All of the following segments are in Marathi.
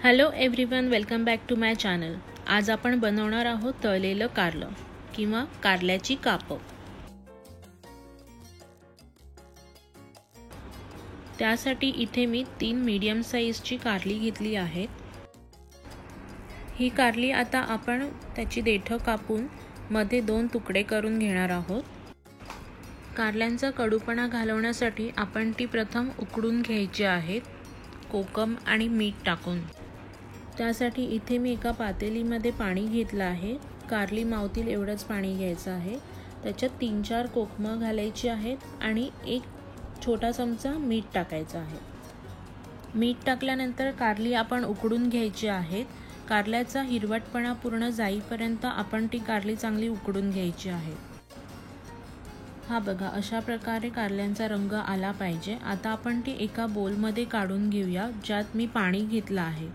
Hello everyone, welcome back to my channel. आज आपण बनवणार आहोत तळलेलं कारलं किंवा कारल्याची कापं। त्यासाठी इथे मी 3 मीडियम साईजची कारली घेतली आहेत। ही कारली आता आपण त्याची देठं कापून मध्ये 2 तुकडे करून घेणार आहोत। कारल्यांचा कडूपणा घालवण्यासाठी आपण ती प्रथम उकडून घ्यायची आहेत, कोकम आणि मीठ टाकून। त्यासाठी इथे मी एका पातेलीमध्ये पाणी घेतलं आहे। कारली मावतील एवढंच पाणी घ्यायचं आहे। त्याच्यात 3-4 कोकमं घालायची आहेत आणि 1 छोटा चमचा मीठ टाकायचं आहे। मीठ टाकल्यानंतर कारली आपण उकडून घ्यायची आहेत। कारल्याचा हिरवटपणा पूर्ण जाईपर्यंत आपण ती कारली चांगली उकडून घ्यायची आहे। हा बघा, अशा प्रकारे कारल्यांचा रंग आला पाहिजे। आता आपण ती एका बोलमध्ये काढून घेऊया, ज्यात मी पाणी घेतलं आहे।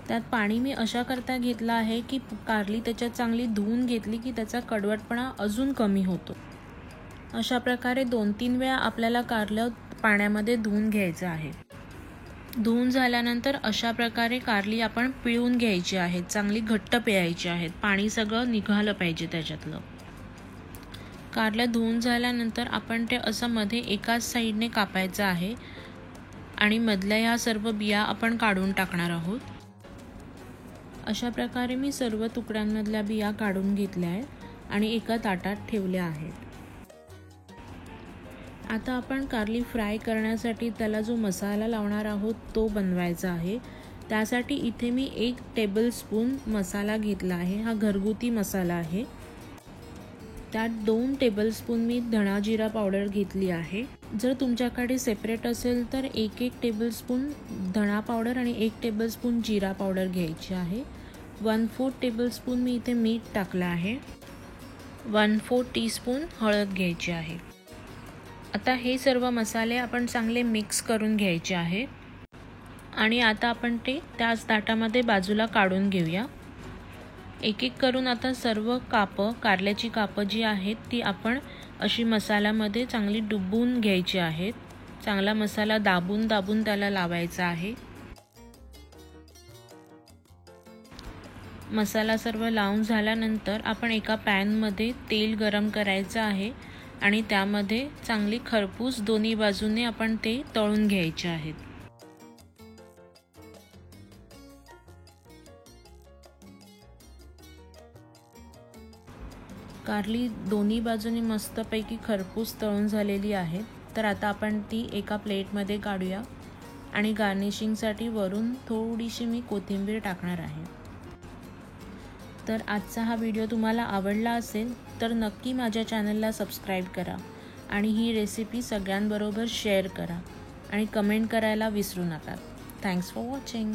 त्यात पाणी मी अशा करता घेतला आहे की कारली त्याच्यात चांगली धुवून घेतली की त्याचा कडवटपणा अजून कमी होतो। अशा प्रकारे 2-3 वेळा आपल्याला कारलं पाण्यामध्ये धुवून घ्यायचं आहे। धुवून झाल्यानंतर अशा प्रकारे कारली आपण पिळून घ्यायची आहे, चांगली घट्ट पिळायची आहेत। पाणी सगळं निघालं पाहिजे त्याच्यातलं। कारलं धुवून झाल्यानंतर आपण ते असं मध्ये एकाच साईडने कापायचं आहे आणि मधल्या ह्या सर्व बिया आपण काढून टाकणार आहोत। अशा प्रकारे मी सर्व तुकड्यांमधल्या बिया काढून घेतल्या आहेत आणि एका ताटात ठेवल्या आहेत। आता आपण कारली फ्राय करण्यासाठी त्याला जो मसाला लावणार आहोत तो बनवायचा आहे। त्यासाठी इथे मी 1 टेबलस्पून मसाला घेतला आहे। हा घरगुती मसाला आहे। त्यात 2 टेबलस्पून मी धणा जिरा पावडर घेतली आहे। जर तुमच्याकडे सेपरेट असेल तर 1-1 टेबलस्पून धणा पावडर आणि 1 टेबलस्पून जिरा पावडर घ्यायची आहे। 1/4 टेबलस्पून मी इथे मीठ टाकलं आहे। 1/4 टीस्पून हळद घ्यायची आहे। आता हे सर्व मसाले आपण चांगले मिक्स करून घ्यायचे आहेत आणि आता आपण ते त्याच ताटामध्ये बाजूला काढून घेऊया। एक-एक करून आता सर्व कारल्याची कापं जी आहेत ती आपण अशी मसाल्यामध्ये चांगली डुबवून घ्यायची आहेत। चांगला मसाला दाबून दाबून त्याला लावायचा आहे। मसाला सर्व लावून झाल्यानंतर आपण एका पॅनमध्ये तेल गरम करायचं आहे आणि त्यामध्ये चांगली खरपूस दोन्ही बाजूने आपण ते तळून घ्यायचे आहेत। कारली दोन्ही बाजूनी मस्तपैकी खरपूस तळून झालेली आहे। तर आता आपण ती एका प्लेटमध्ये काढूया आणि गार्निशिंगसाठी वरून थोडीशी मी कोथिंबीर टाकणार आहे। तर आजचा हा व्हिडिओ तुम्हाला आवडला असेल तर नक्की माझ्या चॅनलला सबस्क्राईब करा आणि ही रेसिपी सगळ्यांबरोबर शेअर करा आणि कमेंट करायला विसरू नका। Thanks for watching.